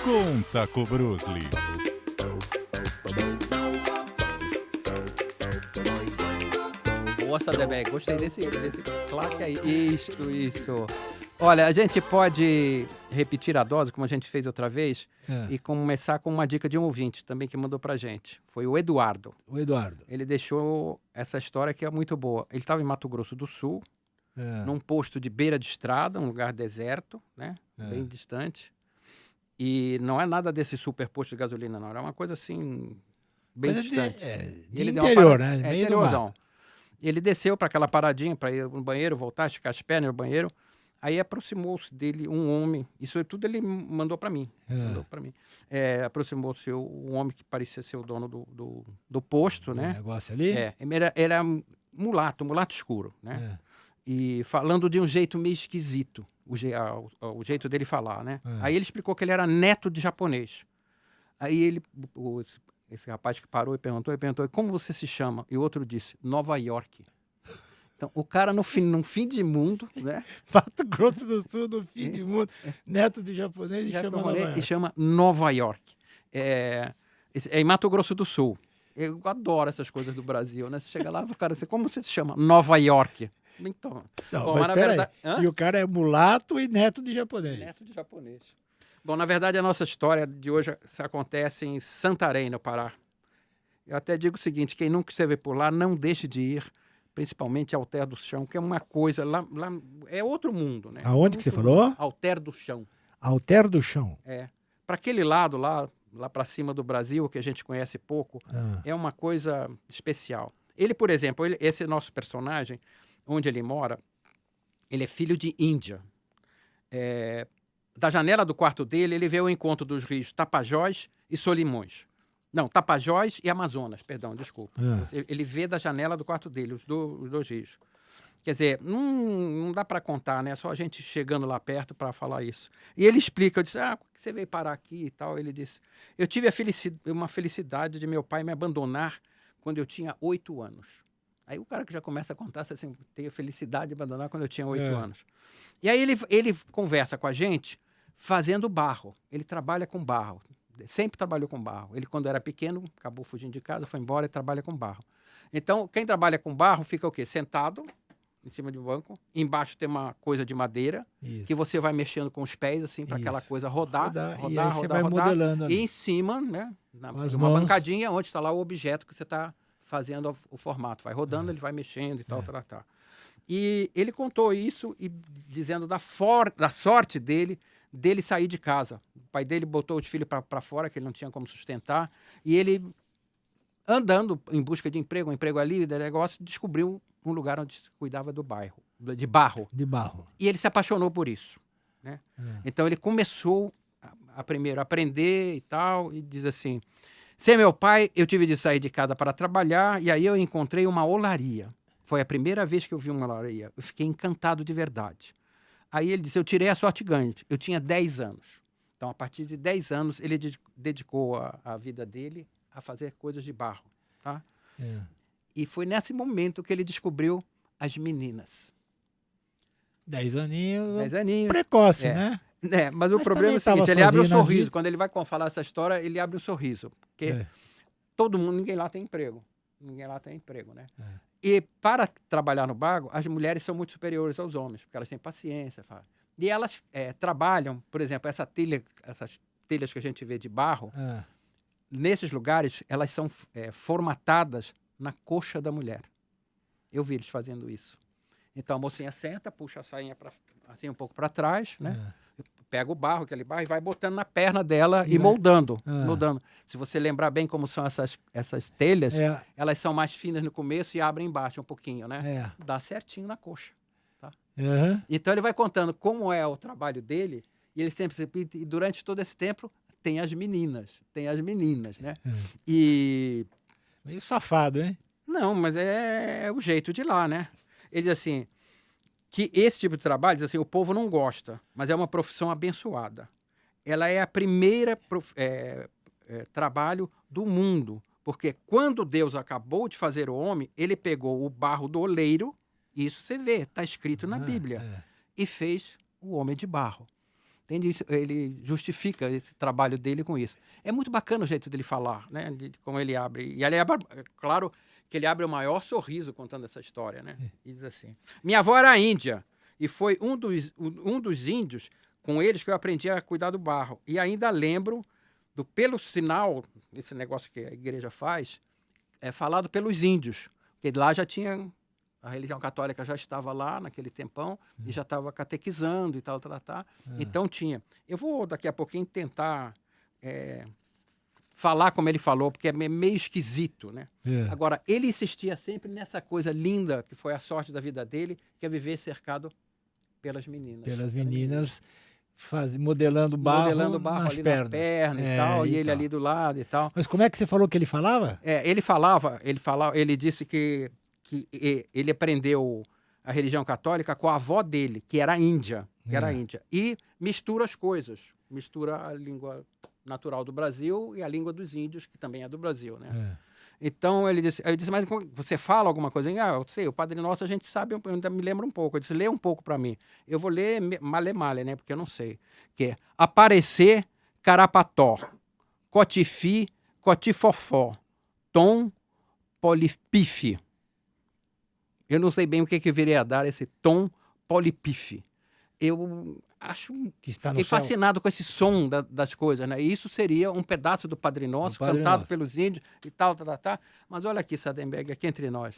Conta com Bruce Lee. Boa, Sadebeg, gostei desse claque aí. Isso. Olha, a gente pode repetir a dose, como a gente fez outra vez, e começar com uma dica de um ouvinte também que mandou pra gente. Foi o Eduardo. O Eduardo. Ele deixou essa história que é muito boa. Ele estava em Mato Grosso do Sul, num posto de beira de estrada, um lugar deserto, né? Bem distante. E não é nada desse super posto de gasolina, não. Era uma coisa assim, bem distante. De Ele interior, deu uma né? Meio do interiorzão. mato. Ele desceu para aquela paradinha para ir no banheiro, voltar, esticar as pernas no banheiro. Aí aproximou-se dele um homem. Isso tudo ele mandou para mim. Aproximou-se um homem que parecia ser o dono do posto, né? Negócio ali? Era mulato escuro, né? E falando de um jeito meio esquisito, o jeito dele falar, né? Aí ele explicou que ele era neto de japonês. Aí esse rapaz que parou e perguntou, como você se chama? E o outro disse, Nova York. Então, o cara num fim de mundo, né? Mato Grosso do Sul, no fim de mundo, neto de japonês, e chama Nova York. É em Mato Grosso do Sul. Eu adoro essas coisas do Brasil, né? Você chega lá, o cara diz, como você se chama? Nova York. Então, não, mas na verdade, e o cara é mulato e neto de japonês. Neto de japonês. Bom, na verdade, a nossa história de hoje acontece em Santarém, no Pará. Eu até digo o seguinte, quem nunca esteve por lá, não deixe de ir, principalmente Alter do Chão, que é uma coisa, lá é outro mundo, né? Aonde que você falou? Alter do Chão. Alter do Chão. Para aquele lado lá para cima do Brasil, que a gente conhece pouco, é uma coisa especial. Ele, por exemplo, esse nosso personagem, onde ele mora, ele é filho de Índia. Da janela do quarto dele, ele vê o encontro dos rios Tapajós e Solimões. Não, Tapajós e Amazonas, perdão, desculpa. Ele vê da janela do quarto dele, os dois rios. Quer dizer, não dá para contar, né? Só a gente chegando lá perto para falar isso. E ele explica, eu disse, por que você veio parar aqui e tal? Ele disse, eu tive uma felicidade de meu pai me abandonar quando eu tinha 8 anos. Aí o cara que já começa a contar, assim, tenho felicidade de abandonar quando eu tinha 8 anos. E aí ele conversa com a gente fazendo barro. Ele trabalha com barro. Sempre trabalhou com barro. Ele, quando era pequeno, acabou fugindo de casa, foi embora e trabalha com barro. Então, quem trabalha com barro fica o quê? Sentado em cima de um banco. Embaixo tem uma coisa de madeira que você vai mexendo com os pés, assim, para aquela coisa rodar. E aí você vai modelando ali. E em cima, né, uma bancadinha onde está lá o objeto que você está fazendo o formato. Vai rodando, ele vai mexendo e tal. E ele contou isso e dizendo da sorte dele sair de casa. O pai dele botou os filhos para fora, que ele não tinha como sustentar, e ele, andando em busca de emprego, um emprego ali, de negócio, descobriu um lugar onde se cuidava de barro. E ele se apaixonou por isso, né? Então ele começou primeiro a aprender e tal, e diz assim, sem meu pai, eu tive de sair de casa para trabalhar, e aí eu encontrei uma olaria. Foi a primeira vez que eu vi uma olaria. Eu fiquei encantado de verdade. Aí ele disse, eu tirei a sorte ganha. Eu tinha 10 anos. Então, a partir de 10 anos, ele dedicou a vida dele a fazer coisas de barro. Tá? E foi nesse momento que ele descobriu as meninas. 10 aninhos. 10 aninhos. Precoce, né? Mas o problema é o seguinte, ele abre um sorriso. Quando ele vai falar essa história, ele abre um sorriso. Porque todo mundo, ninguém lá tem emprego. Né? E para trabalhar no barro, as mulheres são muito superiores aos homens, porque elas têm paciência. E elas trabalham, por exemplo, essas telhas que a gente vê de barro, nesses lugares, elas são formatadas na coxa da mulher. Eu vi eles fazendo isso. Então a mocinha senta, puxa a sainha assim um pouco para trás, né? Pega o barro, aquele barro, e vai botando na perna dela e moldando. Se você lembrar bem como são essas telhas, elas são mais finas no começo e abrem embaixo um pouquinho, né? Dá certinho na coxa. Tá? Então ele vai contando como é o trabalho dele, e ele sempre repite, e durante todo esse tempo tem as meninas, né? E... Meio safado, hein? Não, mas é o jeito de lá, né? Ele diz assim, que esse tipo de trabalho, diz assim, o povo não gosta, mas é uma profissão abençoada. Ela é a primeira trabalho do mundo, porque quando Deus acabou de fazer o homem, ele pegou o barro do oleiro, isso você vê, está escrito na Bíblia, e fez o homem de barro. Entende? Ele justifica esse trabalho dele com isso. É muito bacana o jeito dele falar, né? De como ele abre. E ele abre, claro que ele abre o maior sorriso contando essa história, né? E diz assim: minha avó era índia e foi um dos índios com eles que eu aprendi a cuidar do barro. E ainda lembro do pelo sinal, esse negócio que a igreja faz, é falado pelos índios, porque lá já tinha. A religião católica já estava lá naquele tempão e já estava catequizando e tal. Então tinha. Eu vou daqui a pouquinho tentar falar como ele falou, porque é meio esquisito, né? Agora, ele insistia sempre nessa coisa linda que foi a sorte da vida dele, que é viver cercado pelas meninas. Pelas meninas, modelando barro nas ali pernas. na perna e tal, e ele ali do lado e tal. Mas como é que você falou que ele falava? Ele disse que ele aprendeu a religião católica com a avó dele, que era índia, e mistura as coisas, mistura a língua natural do Brasil e a língua dos índios, que também é do Brasil, né? Então eu disse, mas você fala alguma coisa? Eu sei, o Padre Nosso a gente sabe, eu ainda me lembro um pouco. Eu disse, lê um pouco para mim. Eu vou ler male, né? Porque eu não sei. Que é aparecer, carapató, cotifi, cotifofó, tom, polipife. Eu não sei bem o que viria a dar esse tom polipife. Eu acho que fiquei fascinado com esse som das coisas, né? E isso seria um pedaço do Padre Nosso, cantado pelos índios e tal. Mas olha aqui, Sadenberg, aqui entre nós.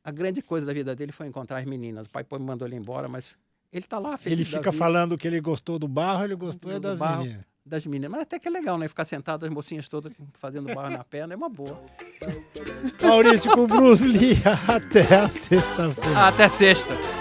A grande coisa da vida dele foi encontrar as meninas. O pai mandou ele embora, mas ele está lá feliz. Ele fica falando que ele gostou do barro, ele gostou das meninas. Das meninas. Mas até que é legal, né? Ficar sentado, as mocinhas todas fazendo barro na perna, é uma boa. Maurício, com o Bruce Lee, até a sexta-feira. Até sexta.